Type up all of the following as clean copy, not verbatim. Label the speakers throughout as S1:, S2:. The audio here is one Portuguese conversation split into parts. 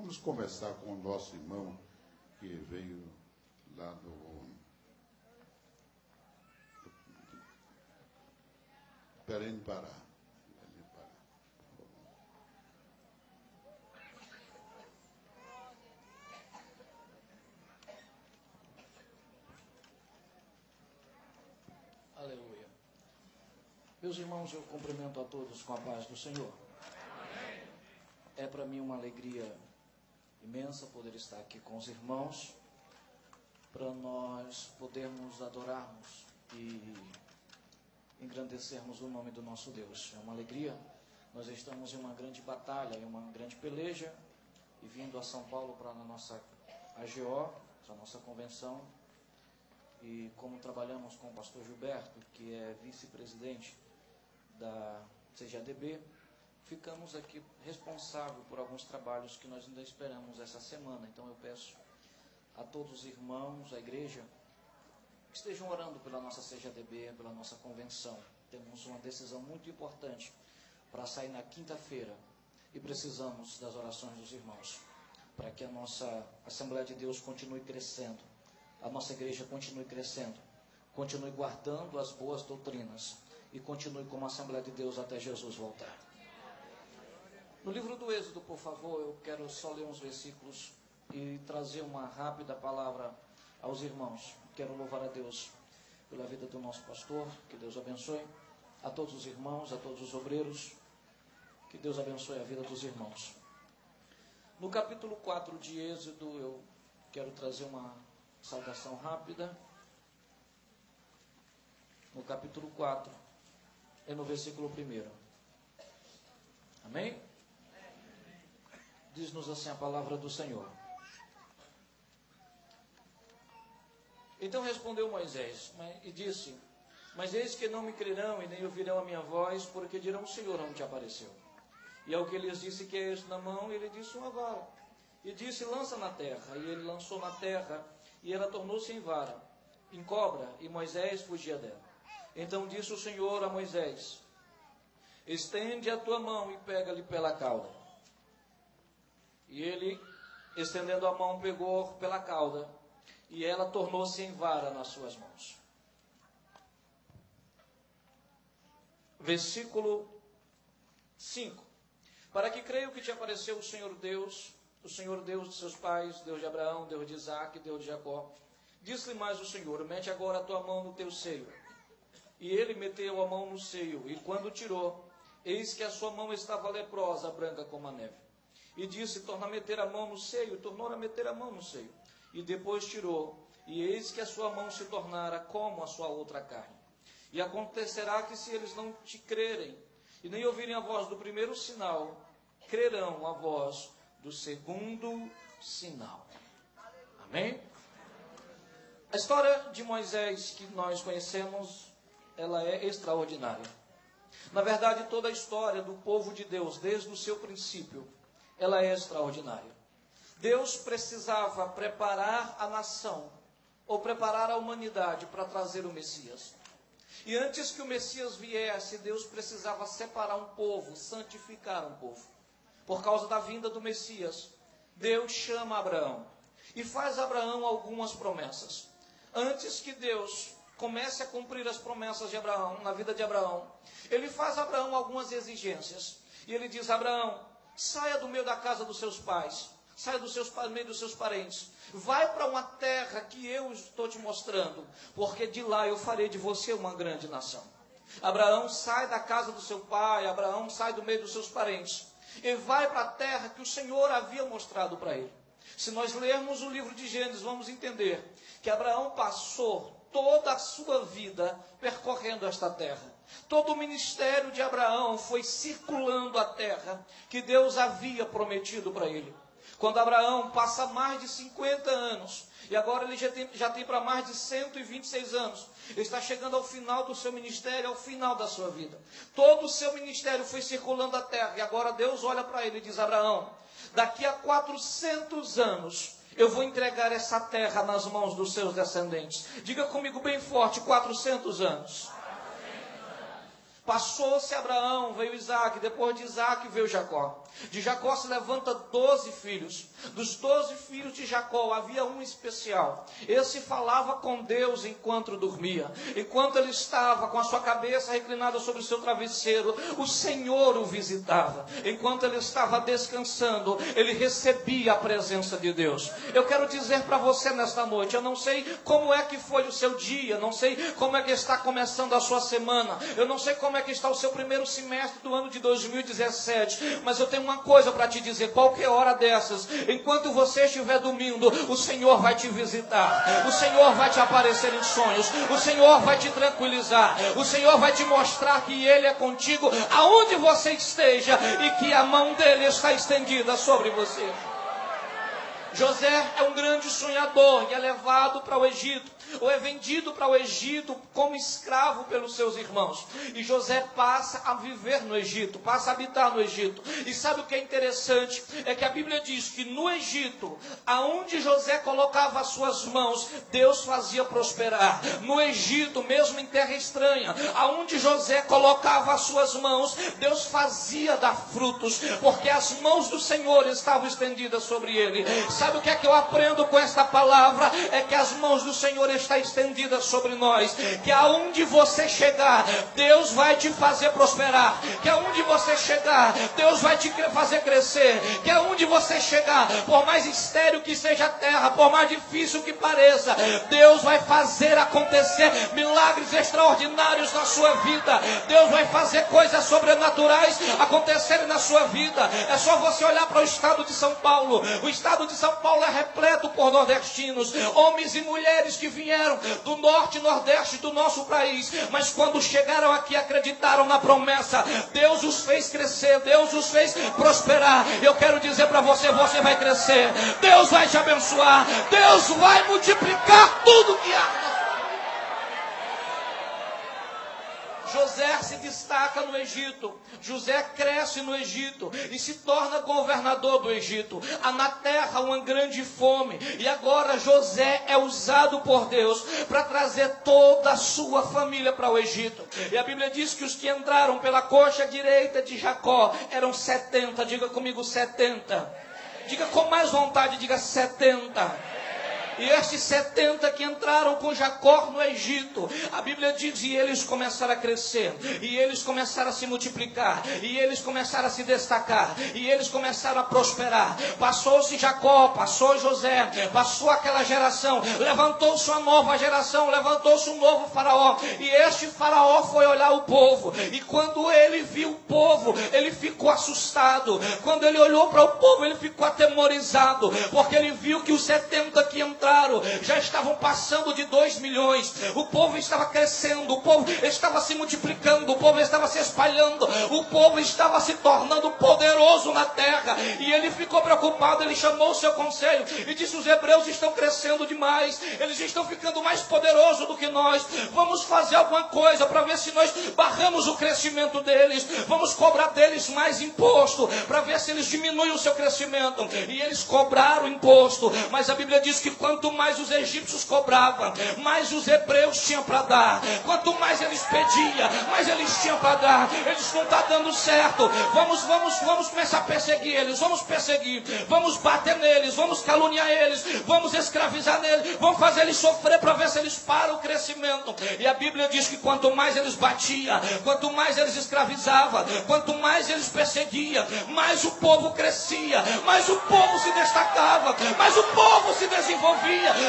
S1: Vamos conversar com o nosso irmão que veio lá do Belém do Pará.
S2: Aleluia. Meus irmãos, eu cumprimento a todos com a paz do Senhor. É para mim uma alegria imensa poder estar aqui com os irmãos, para nós podermos adorarmos e engrandecermos o nome do nosso Deus. É uma alegria. Nós estamos em uma grande batalha, em uma grande peleja, e vindo a São Paulo para a nossa AGO, a nossa convenção, e como trabalhamos com o pastor Gilberto, que é vice-presidente da CGADB, ficamos aqui responsáveis por alguns trabalhos que nós ainda esperamos essa semana. Então eu peço a todos os irmãos, a igreja, que estejam orando pela nossa CGADB, pela nossa convenção. Temos uma decisão muito importante para sair na quinta-feira e precisamos das orações dos irmãos, para que a nossa Assembleia de Deus continue crescendo, a nossa igreja continue crescendo, continue guardando as boas doutrinas e continue como Assembleia de Deus até Jesus voltar. No livro do Êxodo, por favor, eu quero só ler uns versículos e trazer uma rápida palavra aos irmãos. Quero louvar a Deus pela vida do nosso pastor, que Deus abençoe, a todos os irmãos, a todos os obreiros, que Deus abençoe a vida dos irmãos. No capítulo 4 de Êxodo, eu quero trazer uma saudação rápida. No capítulo 4, é no versículo 1. Amém? Diz-nos assim a palavra do Senhor. Então respondeu Moisés e disse: Mas eis que não me crerão e nem ouvirão a minha voz, porque dirão: o Senhor não te apareceu. E ao que lhes disse: que é isso na mão? Ele disse: uma vara. E disse: lança na terra. E ele lançou na terra, e ela tornou-se em vara, em cobra, e Moisés fugia dela. Então disse o Senhor a Moisés: estende a tua mão e pega-lhe pela cauda. E ele, estendendo a mão, pegou pela cauda, e ela tornou-se em vara nas suas mãos. Versículo 5. Para que creio que te apareceu o Senhor Deus de seus pais, Deus de Abraão, Deus de Isaque, Deus de Jacó. Disse-lhe mais o Senhor: mete agora a tua mão no teu seio. E ele meteu a mão no seio, e quando tirou, eis que a sua mão estava leprosa, branca como a neve. E disse: torna a meter a mão no seio, e tornou a meter a mão no seio. E depois tirou, e eis que a sua mão se tornara como a sua outra carne. E acontecerá que se eles não te crerem, e nem ouvirem a voz do primeiro sinal, crerão a voz do segundo sinal. Amém? A história de Moisés que nós conhecemos, ela é extraordinária. Na verdade, toda a história do povo de Deus, desde o seu princípio, ela é extraordinária. Deus precisava preparar a nação, ou preparar a humanidade para trazer o Messias. E antes que o Messias viesse, Deus precisava separar um povo, santificar um povo. Por causa da vinda do Messias, Deus chama Abraão e faz a Abraão algumas promessas. Antes que Deus comece a cumprir as promessas de Abraão, na vida de Abraão, ele faz a Abraão algumas exigências. E ele diz: Abraão, saia do meio da casa dos seus pais, saia do meio dos seus parentes, vai para uma terra que eu estou te mostrando, porque de lá eu farei de você uma grande nação. Abraão sai da casa do seu pai, Abraão sai do meio dos seus parentes, e vai para a terra que o Senhor havia mostrado para ele. Se nós lermos o livro de Gênesis, vamos entender que Abraão passou toda a sua vida percorrendo esta terra. Todo o ministério de Abraão foi circulando a terra que Deus havia prometido para ele. Quando Abraão passa mais de 50 anos, e agora ele já tem para mais de 126 anos, ele está chegando ao final do seu ministério, ao final da sua vida. Todo o seu ministério foi circulando a terra, e agora Deus olha para ele e diz: Abraão, daqui a 400 anos, eu vou entregar essa terra nas mãos dos seus descendentes. Diga comigo bem forte: 400 anos. Passou-se Abraão, veio Isaac, depois de Isaac veio Jacó. De Jacó se levanta 12 filhos. Dos 12 filhos de Jacó havia um especial. Esse falava com Deus enquanto dormia. Enquanto ele estava com a sua cabeça reclinada sobre o seu travesseiro, o Senhor o visitava. Enquanto ele estava descansando, ele recebia a presença de Deus. Eu quero dizer para você nesta noite, eu não sei como é que foi o seu dia, não sei como é que está começando a sua semana, eu não sei como é que está o seu primeiro semestre do ano de 2017, mas eu tenho uma coisa para te dizer: qualquer hora dessas, enquanto você estiver dormindo, o Senhor vai te visitar, o Senhor vai te aparecer em sonhos, o Senhor vai te tranquilizar, o Senhor vai te mostrar que Ele é contigo aonde você esteja e que a mão dEle está estendida sobre você. José é um grande sonhador e é levado para o Egito, ou é vendido para o Egito como escravo pelos seus irmãos. E José passa a viver no Egito, passa a habitar no Egito. E sabe o que é interessante? É que a Bíblia diz que no Egito, aonde José colocava as suas mãos, Deus fazia prosperar. No Egito, mesmo em terra estranha, aonde José colocava as suas mãos, Deus fazia dar frutos, porque as mãos do Senhor estavam estendidas sobre ele. Sabe o que é que eu aprendo com esta palavra? É que as mãos do Senhor estão estendidas sobre nós. Que aonde você chegar, Deus vai te fazer prosperar. Que aonde você chegar, Deus vai te fazer crescer. Que aonde você chegar, por mais estéril que seja a terra, por mais difícil que pareça, Deus vai fazer acontecer milagres extraordinários na sua vida. Deus vai fazer coisas sobrenaturais acontecerem na sua vida. É só você olhar para o estado de São Paulo. O estado de São Paulo é repleto por nordestinos, homens e mulheres que vieram do norte e nordeste do nosso país, mas quando chegaram aqui acreditaram na promessa. Deus os fez crescer, Deus os fez prosperar. Eu quero dizer para você, você vai crescer, Deus vai te abençoar, Deus vai multiplicar tudo que há. José se destaca no Egito, José cresce no Egito e se torna governador do Egito. Há na terra uma grande fome e agora José é usado por Deus para trazer toda a sua família para o Egito. E a Bíblia diz que os que entraram pela coxa direita de Jacó eram 70, diga comigo 70. Diga com mais vontade, diga 70. E estes 70 que entraram com Jacó no Egito, a Bíblia diz, e eles começaram a crescer, e eles começaram a se multiplicar, e eles começaram a se destacar, e eles começaram a prosperar. Passou-se Jacó, passou José, passou aquela geração, levantou-se uma nova geração, levantou-se um novo faraó, e este faraó foi olhar o povo, e quando ele viu o povo, ele ficou assustado. Quando ele olhou para o povo, ele ficou atemorizado, porque ele viu que os 70 que entraram já estavam passando de 2 milhões. O povo estava crescendo, o povo estava se multiplicando, o povo estava se espalhando, o povo estava se tornando poderoso na terra. E ele ficou preocupado, ele chamou o seu conselho e disse: os hebreus estão crescendo demais, eles estão ficando mais poderosos do que nós. Vamos fazer alguma coisa para ver se nós barramos o crescimento deles, vamos cobrar deles mais imposto, para ver se eles diminuem o seu crescimento. E eles cobraram imposto, mas a Bíblia diz que quanto mais os egípcios cobravam, mais os hebreus tinham para dar. Quanto mais eles pediam, mais eles tinham para dar. Eles não estão dando certo. Vamos começar a perseguir eles. Vamos perseguir, vamos bater neles, vamos caluniar eles, vamos escravizar eles, vamos fazer eles sofrer para ver se eles param o crescimento. E a Bíblia diz que quanto mais eles batiam, quanto mais eles escravizavam, quanto mais eles perseguiam, mais o povo crescia, mais o povo se destacava, mais o povo se desenvolvia,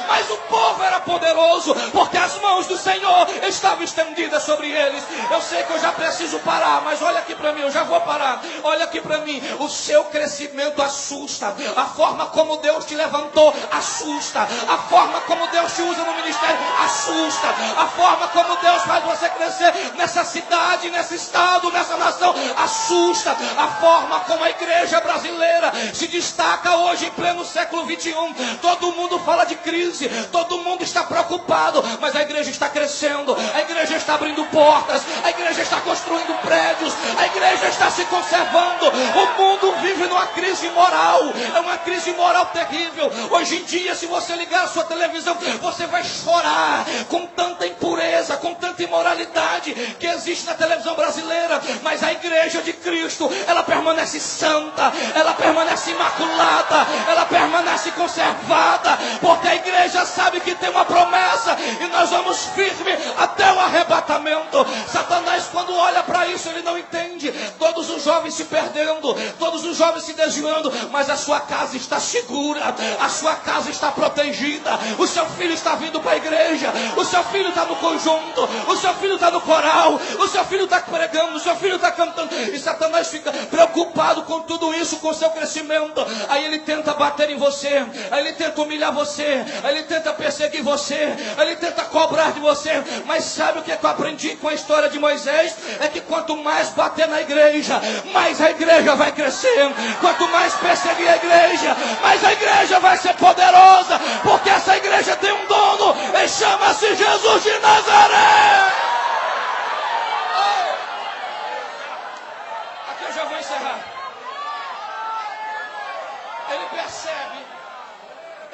S2: mas o povo era poderoso, porque as mãos do Senhor estavam estendidas sobre eles. Eu sei que eu já preciso parar, mas olha aqui para mim, eu já vou parar. Olha aqui para mim, o seu crescimento assusta, a forma como Deus te levantou assusta, a forma como Deus te usa no ministério assusta, a forma como Deus faz você crescer nessa cidade, nesse estado, nessa nação assusta, a forma como a igreja brasileira se destaca hoje em pleno século 21. Todo mundo fala fala de crise, todo mundo está preocupado, mas a igreja está crescendo, a igreja está abrindo portas, a igreja está construindo prédios, a igreja está se conservando. O mundo vive numa crise moral, é uma crise moral terrível. Hoje em dia, se você ligar a sua televisão, você vai chorar com tanta impureza, com tanta imoralidade que existe na televisão brasileira. Mas a igreja de Cristo, ela permanece santa, ela permanece imaculada, ela permanece conservada, porque a igreja sabe que tem uma promessa e nós vamos firme até o arrebatamento. Satanás, quando olha para isso, ele não entende. Todos os jovens se perdendo, todos os jovens se desviando, mas a sua casa está segura, a sua casa está protegida, o seu filho está vindo para a igreja, o seu filho está no conjunto, o seu filho está no coral, o seu filho está pregando, o seu filho está cantando. E Satanás fica preocupado com tudo isso, com o seu crescimento. Aí ele tenta bater em você, aí ele tenta humilhar você, aí ele tenta perseguir você, aí ele tenta cobrar de você. Mas sabe o que eu aprendi com a história de Moisés? É que quanto mais bater na igreja, mais a igreja vai crescer. Quanto mais perseguir a igreja, mais a igreja vai ser poderosa, porque essa igreja tem um dono, e chama-se Jesus de Nazaré. Aqui eu já vou encerrar.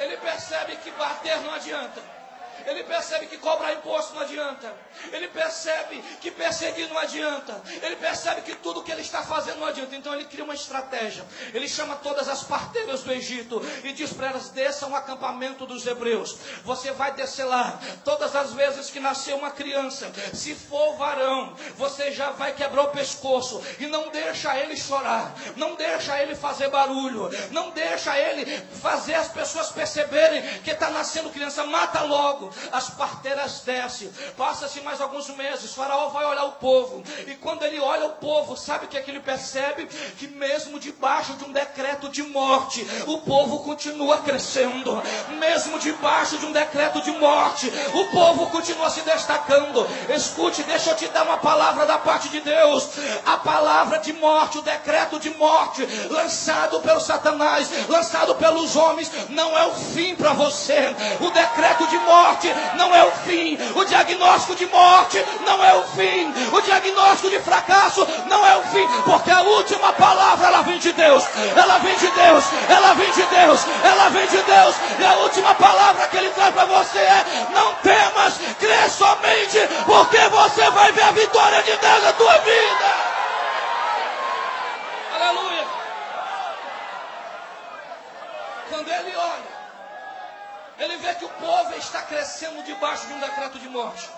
S2: Ele percebe que bater não adianta. Ele percebe que cobrar imposto não adianta. Ele percebe que perseguir não adianta. Ele percebe que tudo que ele está fazendo não adianta. Então ele cria uma estratégia. Ele chama todas as parteiras do Egito e diz para elas: desçam o acampamento dos hebreus. Você vai descer lá. Todas as vezes que nascer uma criança, se for varão, você já vai quebrar o pescoço. E não deixa ele chorar. Não deixa ele fazer barulho. Não deixa ele fazer as pessoas perceberem que está nascendo criança. Mata logo. As parteiras descem. Passa-se mais alguns meses. Faraó vai olhar o povo. E quando ele olha o povo, sabe o que é que ele percebe? Que mesmo debaixo de um decreto de morte, o povo continua crescendo. Mesmo debaixo de um decreto de morte, o povo continua se destacando. Escute, deixa eu te dar uma palavra da parte de Deus. A palavra de morte, o decreto de morte lançado pelo Satanás, lançado pelos homens, não é o fim para você. O decreto de morte não é o fim. O diagnóstico de morte não é o fim. O diagnóstico de fracasso não é o fim, porque a última palavra, ela vem de Deus. Ela vem de Deus. Ela vem de Deus. Ela vem de Deus. E a última palavra que ele traz para você é: não temas, crê somente, porque você vai ver a vitória de Deus na tua vida. Aleluia. Quando ele olha, ele vê que o povo está crescendo debaixo de um decreto de morte.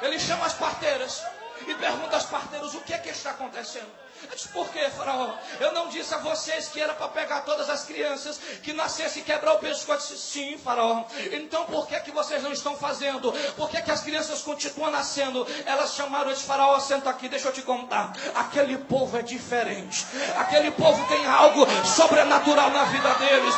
S2: Ele chama as parteiras e pergunta às parteiras: o que é que está acontecendo? Eu disse: por quê, Faraó? Eu não disse a vocês que era para pegar todas as crianças que nascessem e quebrar o pescoço? Eu disse: sim, Faraó. Então por que vocês não estão fazendo? Por que as crianças continuam nascendo? Elas chamaram esse Faraó: senta aqui, deixa eu te contar. Aquele povo é diferente. Aquele povo tem algo sobrenatural na vida deles.